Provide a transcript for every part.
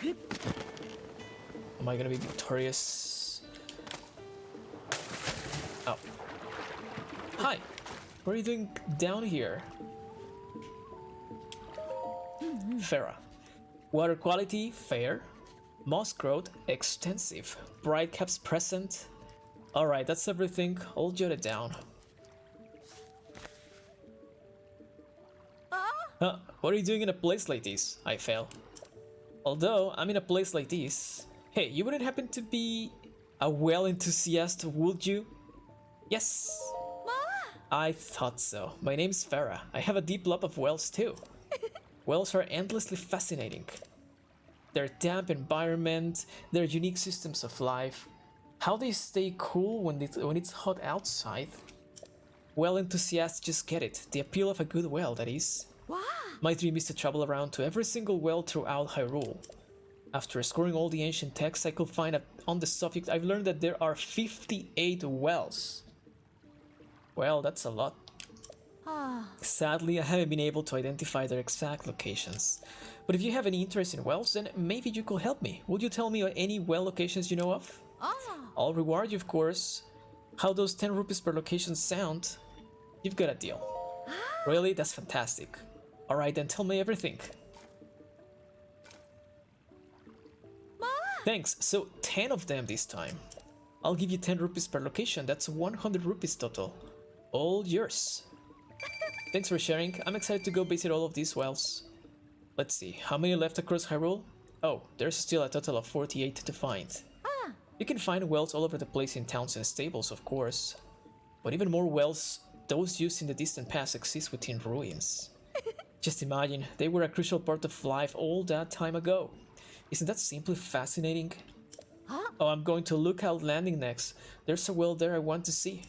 Am I gonna be victorious? Oh. Hi! What are you doing down here? Farah. Water quality, fair. Moss growth, extensive. Bright caps present. Alright, that's everything. I'll jot it down. What are you doing in a place like this? I fail. Although I'm in a place like this. Hey, you wouldn't happen to be a well enthusiast, would you? Yes. I thought so. My name's Farah. I have a deep love of wells too. Wells are endlessly fascinating. Their damp environment, their unique systems of life, how they stay cool when it's hot outside. Well enthusiasts just get it. The appeal of a good well, that is. Wow. My dream is to travel around to every single well throughout Hyrule. After exploring all the ancient texts I could find on the subject, I've learned that there are 58 wells. Well, that's a lot. Sadly, I haven't been able to identify their exact locations. But if you have any interest in wells, then maybe you could help me. Would you tell me any well locations you know of? I'll reward you, of course. How those 10 rupees per location sound? You've got a deal. Really? That's fantastic. Alright, then tell me everything. Thanks, so 10 of them this time. I'll give you 10 rupees per location, that's 100 rupees total. All yours. Thanks for sharing, I'm excited to go visit all of these wells. Let's see, how many left across Hyrule? Oh, there's still a total of 48 to find. You can find wells all over the place in towns and stables, of course. But even more wells, those used in the distant past, exist within ruins. Just imagine, they were a crucial part of life all that time ago. Isn't that simply fascinating? Oh, I'm going to Lookout Landing next. There's a well there I want to see.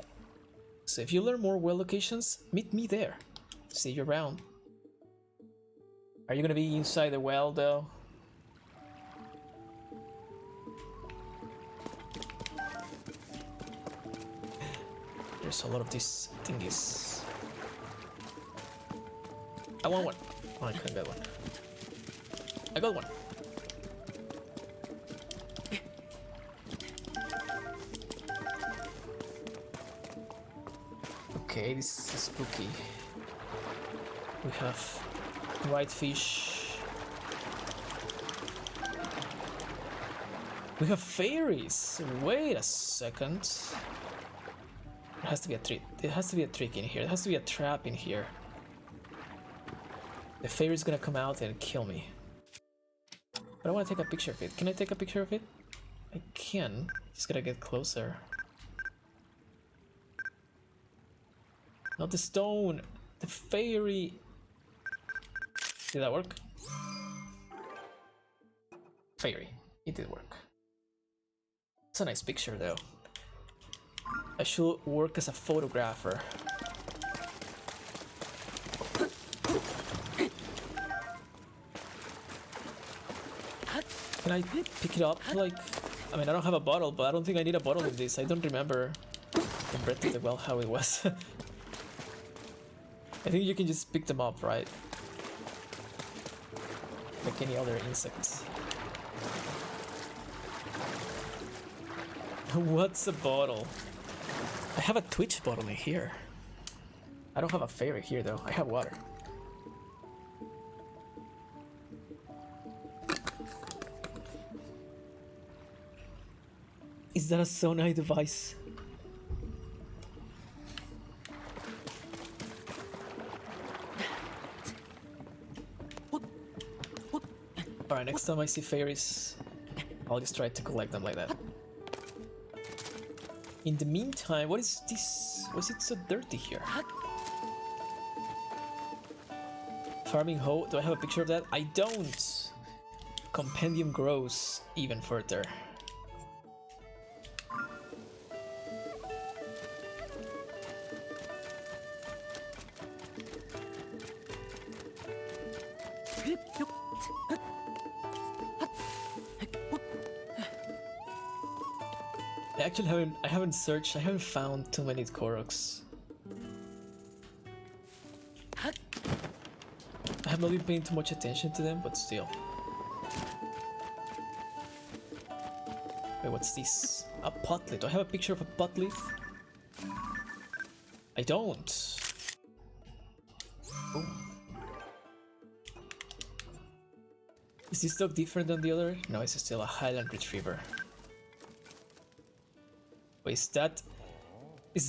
So if you learn more well locations, meet me there. See you around. Are you gonna be inside the well though? There's a lot of these thingies. I want one. Oh, I couldn't get one. I got one. Okay, this is spooky. We have white fish. We have fairies. Wait a second. There has to be a trick. There has to be a trick in here. There has to be a trap in here. The fairy's gonna come out and kill me. But I want to take a picture of it. Can I take a picture of it? I can. Just gotta get closer. Not the stone. The fairy. Did that work? Fairy. It did work. It's a nice picture though. I should work as a photographer. Can I pick it up? Like, I mean, I don't have a bottle, but I don't think I need a bottle in this. I don't remember in Breath of the Wild how it was. I think you can just pick them up, right? Like any other insects. What's a bottle? I have a Twitch bottle in here. I don't have a fairy here though. I have water. Is that a Sonai device? Alright, next time I see fairies, I'll just try to collect them like that. In the meantime, what is this? Why is it so dirty here? Farming hoe, do I have a picture of that? I don't! Compendium grows even further. I haven't searched, I haven't found too many Koroks. I have not been paying too much attention to them, but still. Wait, what's this? A potlet. Do I have a picture of a potlet? I don't. Oh. Is this dog different than the other? No, it's still a Highland Retriever. Wait, is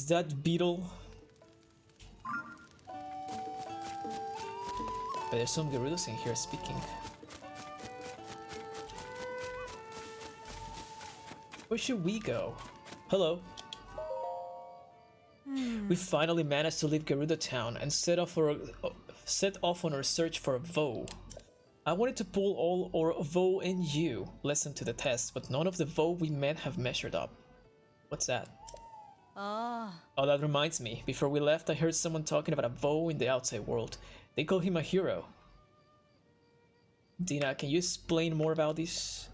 that Beetle? But there's some Gerudos in here speaking. Where should we go? Hello. We finally managed to leave Gerudo Town and set off on our search for a Voe. I wanted to pull all our Voe and you lesson to the test, but none of the Voe we met have measured up. What's that? Oh, that reminds me. Before we left, I heard someone talking about a Voe in the outside world. They call him a hero. Dina, can you explain more about this?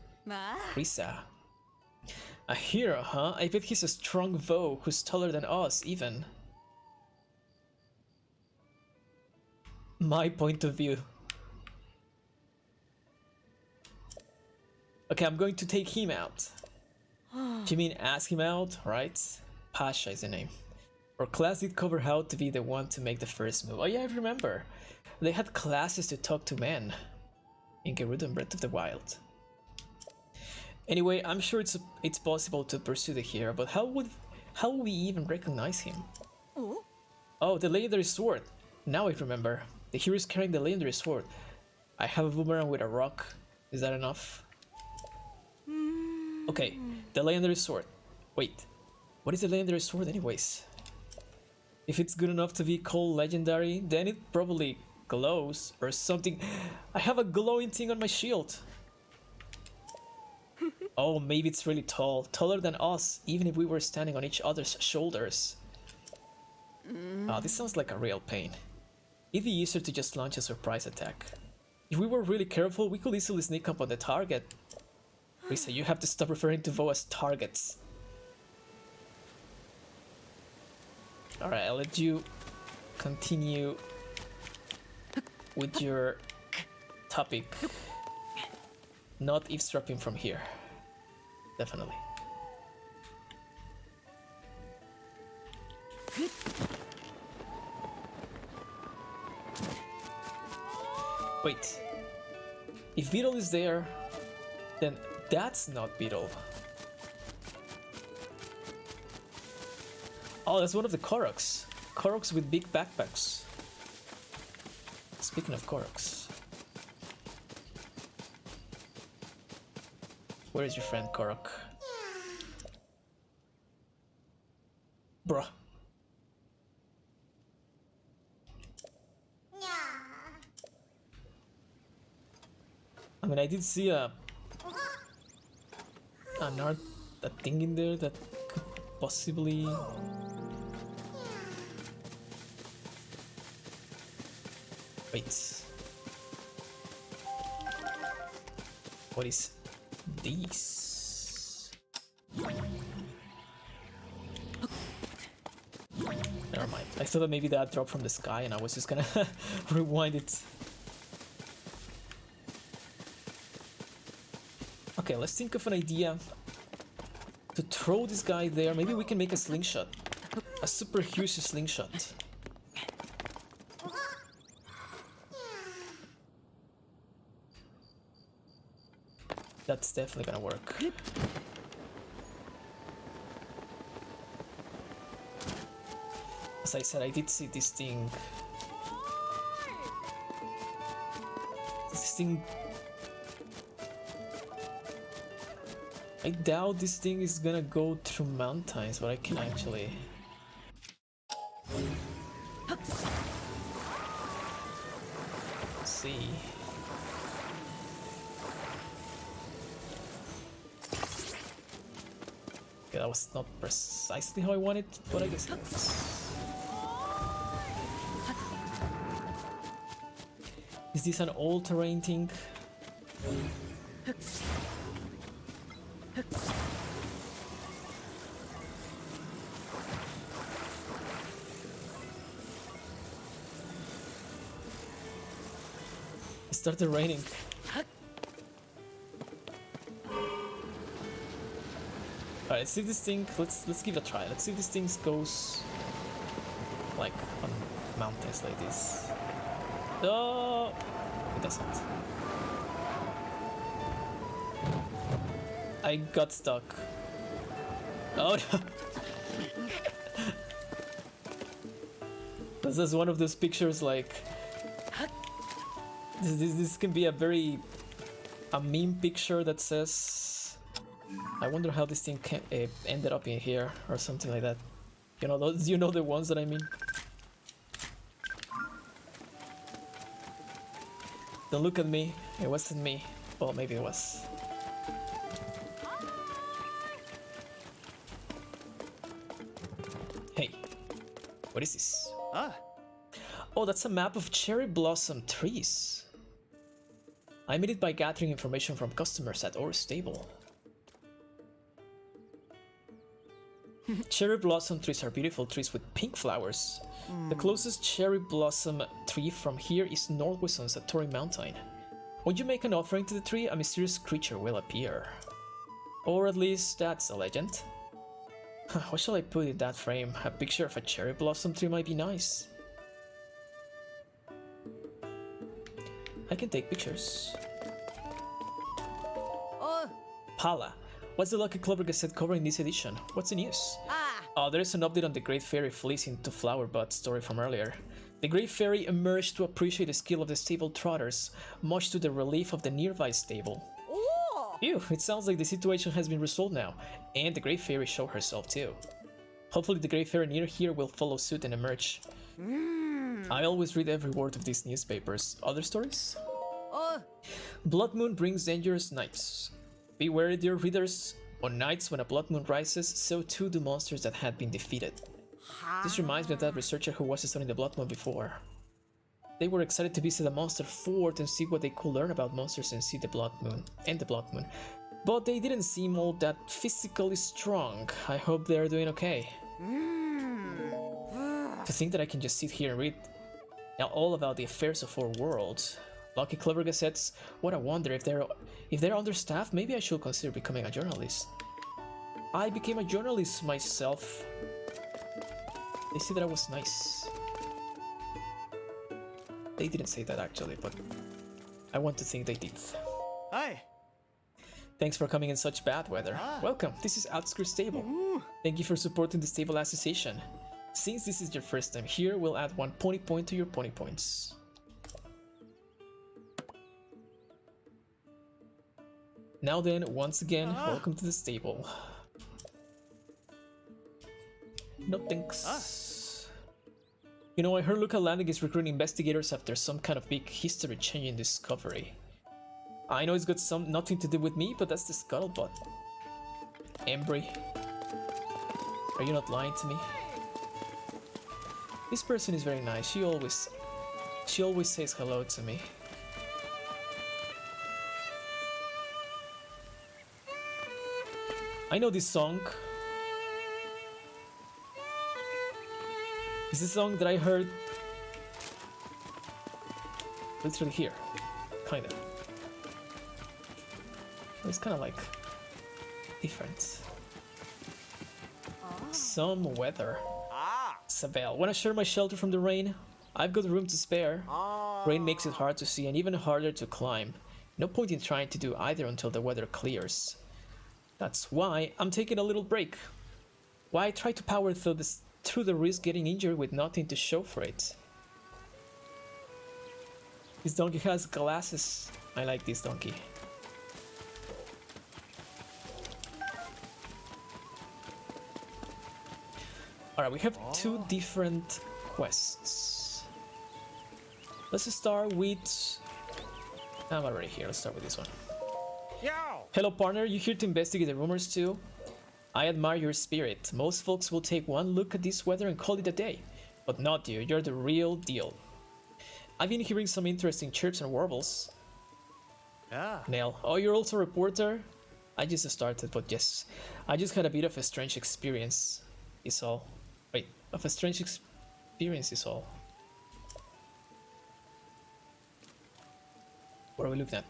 Risa. A hero, huh? I bet he's a strong Voe who's taller than us, even. My point of view. Okay, I'm going to take him out. You mean ask him out, right? Pasha is the name. Our class did cover how to be the one to make the first move. Oh yeah, I remember. They had classes to talk to men in Gerudo and Breath of the Wild. Anyway, I'm sure it's possible to pursue the hero, but how would we even recognize him? Oh, the legendary sword. Now I remember. The hero is carrying the legendary sword. I have a boomerang with a rock. Is that enough? Okay, the legendary sword. Wait, what is the legendary sword anyways? If it's good enough to be called legendary, then it probably glows or something. I have a glowing thing on my shield. Oh, maybe it's really tall, taller than us, even if we were standing on each other's shoulders. Oh, this sounds like a real pain. It'd be easier to just launch a surprise attack. If we were really careful, we could easily sneak up on the target. Risa, you have to stop referring to Voe as targets. Alright, I'll let you continue with your topic. Not eavesdropping from here. Definitely. Wait. If Beetle is there, then that's not Beetle. Oh, that's one of the Koroks. Koroks with big backpacks. Speaking of Koroks. Where is your friend Korok? Bruh. I mean, I did see a thing in there that could possibly... Wait. What is this? Never mind. I thought that maybe that dropped from the sky and I was just gonna rewind it. Okay, let's think of an idea to throw this guy there. Maybe we can make a slingshot. A super huge slingshot. That's definitely gonna work. As I said, I did see this thing. I doubt this thing is gonna go through mountains, but I can actually... see. Okay, that was not precisely how I wanted, but I guess it works. Is this an all-terrain thing? It started raining. Alright, let's see if this thing, let's give it a try. Let's see if this thing goes like on mountains like this. Oh, it doesn't. I got stuck. Oh no. This is one of those pictures like this can be a meme picture that says, I wonder how this thing ended up in here or something like that. You know those, you know the ones that I mean. Don't look at me. It wasn't me. Well, maybe it was. Hey, what is this? Oh, that's a map of cherry blossom trees. I made it by gathering information from customers at our stable. Cherry blossom trees are beautiful trees with pink flowers. The closest cherry blossom tree from here is northwest on Satori Mountain. When you make an offering to the tree, a mysterious creature will appear. Or at least that's a legend. What shall I put in that frame? A picture of a cherry blossom tree might be nice. I can take pictures. Pala, what's the Lucky Clover Gazette covering this edition? What's the news? Oh, there is an update on the Great Fairy fleece into Flower Bud story from earlier. The Great Fairy emerged to appreciate the skill of the stable trotters, much to the relief of the nearby stable. Phew, it sounds like the situation has been resolved now, and the Great Fairy showed herself too. Hopefully the Great Fairy near here will follow suit and emerge. I always read every word of these newspapers. Other stories? Blood Moon brings dangerous nights. Be wary, dear readers. On nights when a blood moon rises, so too do monsters that had been defeated. This reminds me of that researcher who was studying the blood moon before. They were excited to visit the monster fort and see what they could learn about monsters and see the blood moon. But they didn't seem all that physically strong. I hope they're doing okay. To think that I can just sit here and read all about the affairs of our world. Lucky Clever Gazettes, what a wonder. If they're understaffed, maybe I should consider becoming a journalist. I became a journalist myself. They said that I was nice. They didn't say that actually, but I want to think they did. Hi. Thanks for coming in such bad weather. Welcome, this is Outskirt Stable. Thank you for supporting the Stable Association. Since this is your first time here, we'll add 1 pony point to your pony points. Now then, once again, welcome to the stable. No thanks. You know, I heard Luca Landing is recruiting investigators after some kind of big history-changing discovery. I know it's got nothing to do with me, but that's the scuttlebutt. Embry, are you not lying to me? This person is very nice. She always says hello to me. I know this song. It's a song that I heard literally here, kinda. It's kind of like different. Some weather. Sabelle, wanna share my shelter from the rain? I've got room to spare. Rain makes it hard to see and even harder to climb. No point in trying to do either until the weather clears. That's why I'm taking a little break. Why try to power through the risk getting injured with nothing to show for it? This donkey has glasses. I like this donkey. Alright, we have 2 different quests. Let's start with... I'm already here, let's start with this one. Hello partner, you here to investigate the rumors too? I admire your spirit. Most folks will take one look at this weather and call it a day. But not you, you're the real deal. I've been hearing some interesting chirps and warbles. Nell, oh, you're also a reporter? I just started, but yes. I just had a bit of a strange experience, is all. Wait, of a strange experience is all. What are we looking at?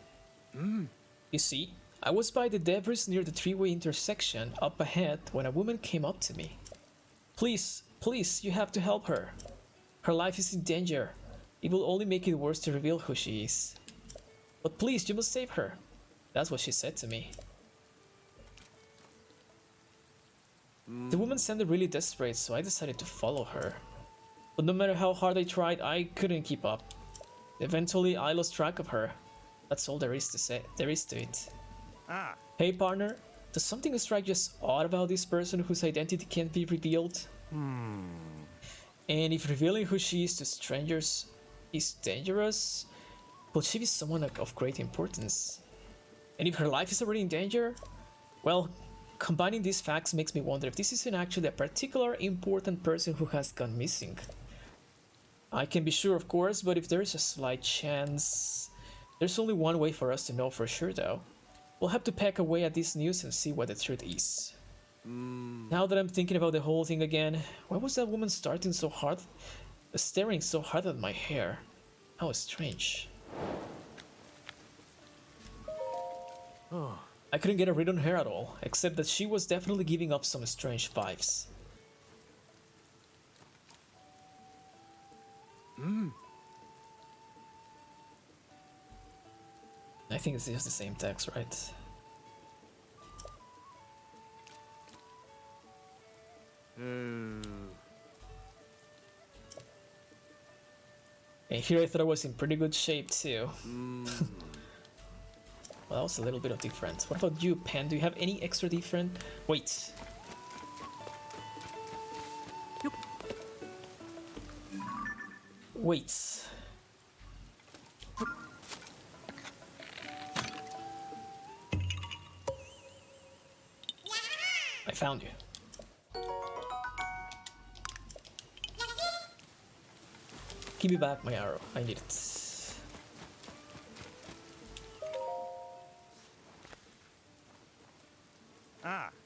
You see, I was by the debris near the three-way intersection up ahead when a woman came up to me. Please, please, you have to help her. Her life is in danger. It will only make it worse to reveal who she is. But please, you must save her. That's what she said to me. The woman sounded really desperate, so I decided to follow her. But no matter how hard I tried, I couldn't keep up. Eventually, I lost track of her. That's all there is to it. Hey partner, does something strike you as odd about this person whose identity can't be revealed? And if revealing who she is to strangers is dangerous, will she be someone of great importance? And if her life is already in danger? Well, combining these facts makes me wonder if this isn't actually a particular important person who has gone missing. I can be sure, of course, but if there's a slight chance... There's only one way for us to know for sure, though. We'll have to peck away at this news and see what the truth is. Now that I'm thinking about the whole thing again, why was that woman staring so hard at my hair? How strange. I couldn't get a read on her at all, except that she was definitely giving off some strange vibes. I think it's just the same text, right? And here I thought I was in pretty good shape too. Well, that was a little bit of different. What about you, Pen? Do you have any extra different? Wait. Wait. I found you. Give me back my arrow. I need it.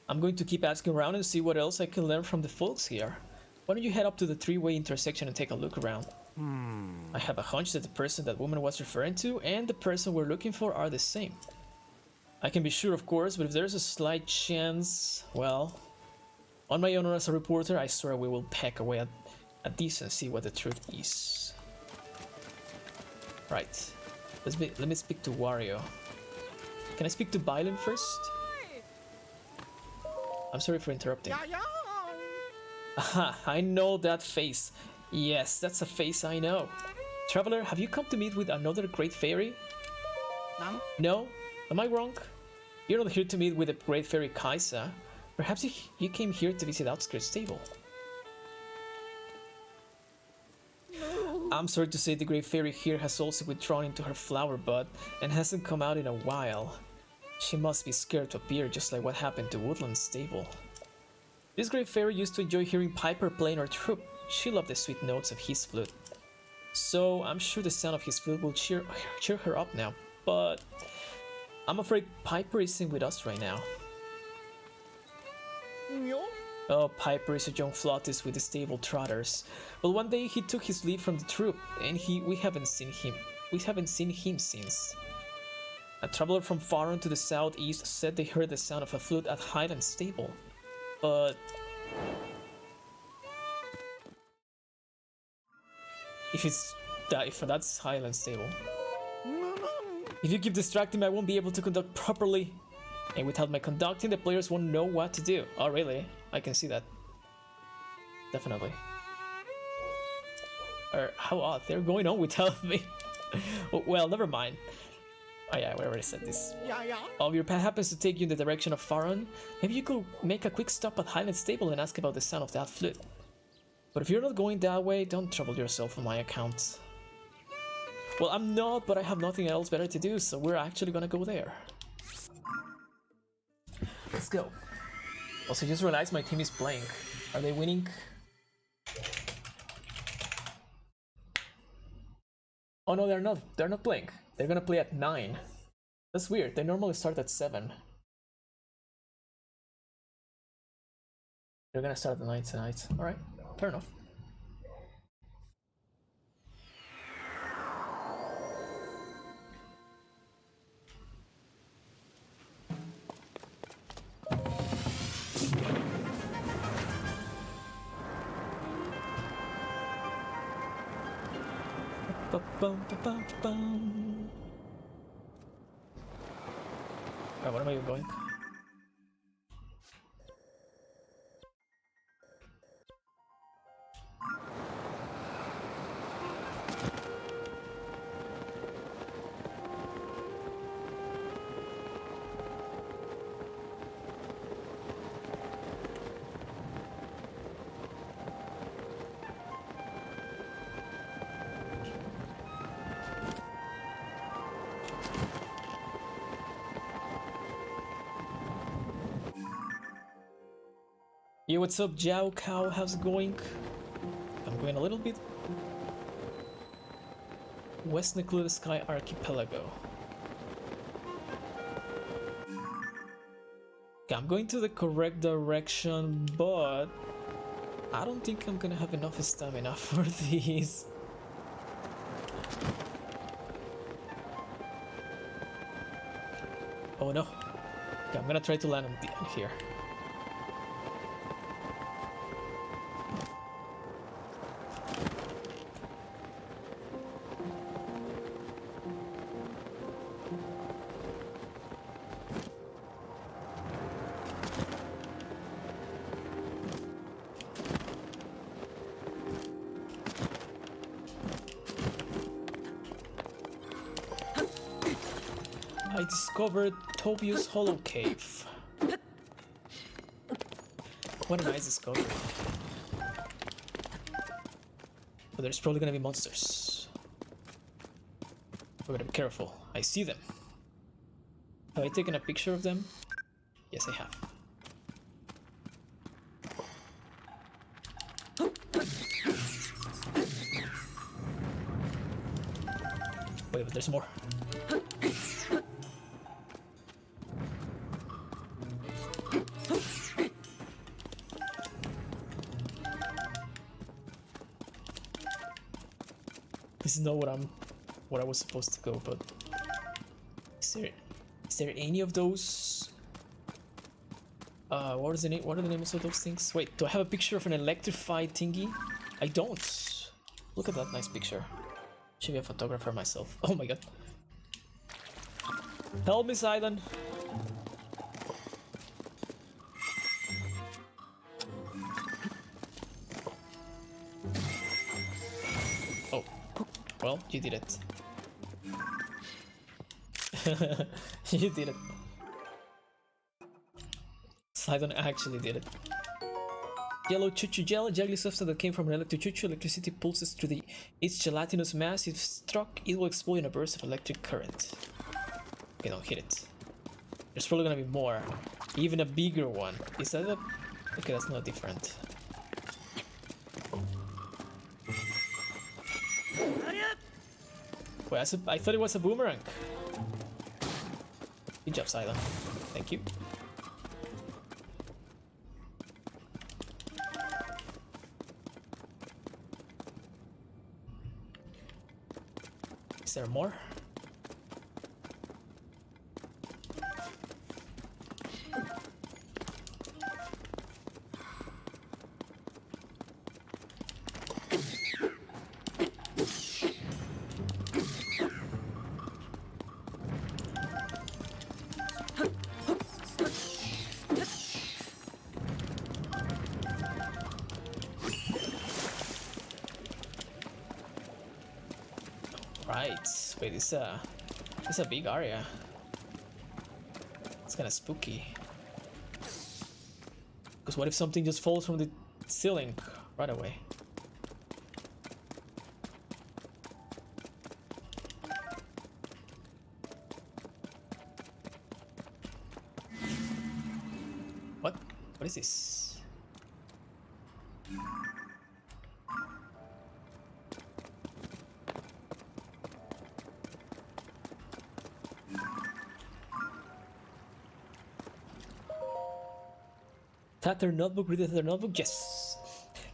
I'm going to keep asking around and see what else I can learn from the folks here. Why don't you head up to the three-way intersection and take a look around? I have a hunch that the person that woman was referring to and the person we're looking for are the same. I can be sure, of course, but if there's a slight chance, well... On my honor as a reporter, I swear we will peck away at this and see what the truth is. Right. Let me speak to Wario. Can I speak to Bylin first? I'm sorry for interrupting. Aha, I know that face. Yes, that's a face I know. Traveler, have you come to meet with another great fairy? No? Am I wrong? You're not here to meet with the great fairy Kaisa. Perhaps you came here to visit Outskirts Stable. I'm sorry to say the great fairy here has also withdrawn into her flower bud and hasn't come out in a while. She must be scared to appear, just like what happened to Woodland Stable. This great fairy used to enjoy hearing Piper playing her troupe. She loved the sweet notes of his flute. So I'm sure the sound of his flute will cheer her up now, but I'm afraid Piper isn't with us right now. Oh, Piper is a young flautist with the stable trotters. Well, one day he took his leave from the troupe, and we haven't seen him. We haven't seen him since. A traveler from Faron to the southeast said they heard the sound of a flute at Highland Stable, but if that's Highland Stable. If you keep distracting me, I won't be able to conduct properly. And without my conducting, the players won't know what to do. Oh, really? I can see that. Definitely. How odd. They're going on without me. Well, never mind. Oh yeah, we already said this. Oh, your path happens to take you in the direction of Faron. Maybe you could make a quick stop at Highland Stable and ask about the sound of that flute. But if you're not going that way, don't trouble yourself on my account. Well, I'm not, but I have nothing else better to do, so we're actually gonna go there. Let's go. Also, just realized my team is playing. Are they winning? Oh no, they're not. They're not playing. They're gonna play at 9. That's weird. They normally start at 7. They're gonna start at 9 tonight. Alright, fair enough. Bum, bum, bum, bum. Right, where am I even going? Yo, what's up, Jiao Cow? How's it going? I'm going a little bit West Nuclear Sky Archipelago. Okay, I'm going to the correct direction, but I don't think I'm gonna have enough stamina for these. Oh no. Okay, I'm gonna try to land on here. I discovered Tobia's Hollow Cave. What a nice discovery. But there's probably gonna be monsters. We gotta be careful. I see them. Have I taken a picture of them? Yes, I have. Wait, but there's more. This is not what I was supposed to go, but is there any of those? What are the names of those things? Wait, do I have a picture of an electrified thingy? I don't. Look at that nice picture. Should be a photographer myself. Oh my god. Help me, Sidon. Oh, well, you did it. You did it. Sidon actually did it. Yellow choo-choo gel, juggly substance that came from an electric choo-choo. Electricity pulses through its gelatinous mass. If struck, it will explode in a burst of electric current. Okay, don't hit it. There's probably gonna be more. Even a bigger one. Is that a... Okay, that's not different. Wait, I thought it was a boomerang. Good job, Silent. Thank you. Is there more? Right, wait, it's a big area. It's kind of spooky. Because what if something just falls from the ceiling right away? What? What is this? Tattered notebook, read the tattered notebook, yes!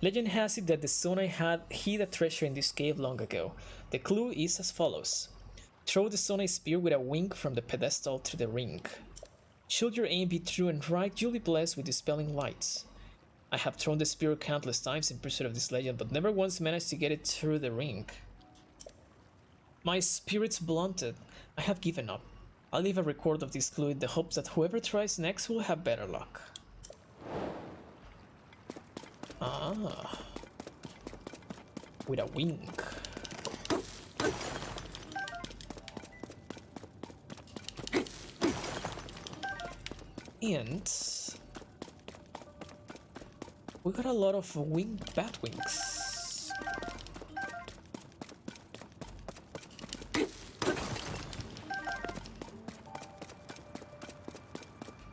Legend has it that the Sonai had hid a treasure in this cave long ago. The clue is as follows. Throw the Sonai spear with a wink from the pedestal to the ring. Should your aim be true and right, you'll be blessed with dispelling lights. I have thrown the spear countless times in pursuit of this legend, but never once managed to get it through the ring. My spirit's blunted. I have given up. I'll leave a record of this clue in the hopes that whoever tries next will have better luck. Ah. With a wink. And we got a lot of bat wings.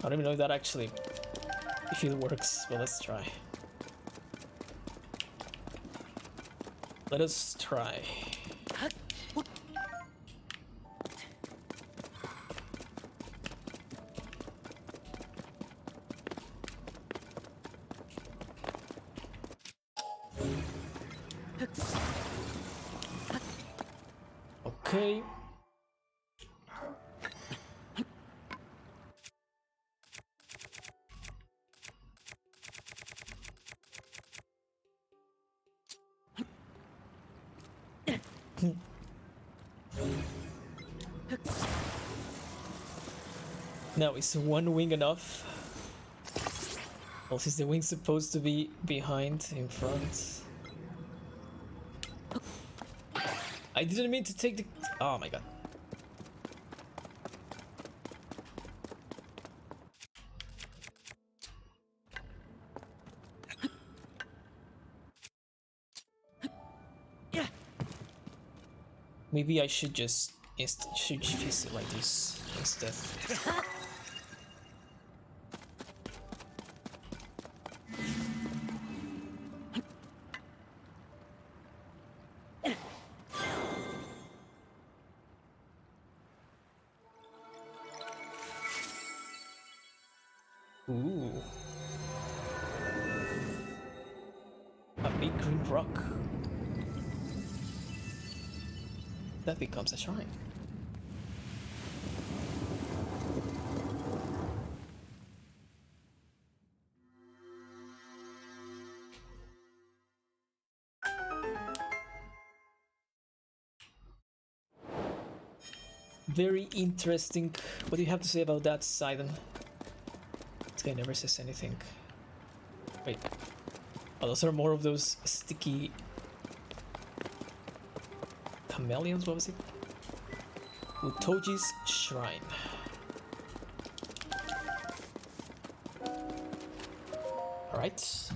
I don't even know if that actually, if it works, but let's try. Let us try. Okay. Now, is one wing enough? Or is the wing supposed to be behind, in front? I didn't mean to take the... Oh my god. Maybe I should just use it like this instead. Ooh. A big green rock. That becomes a shrine. Very interesting. What do you have to say about that, Sidon? This guy never says anything. Wait. Oh, those are more of those sticky chameleons, what was it? Utoji's Shrine. Alright.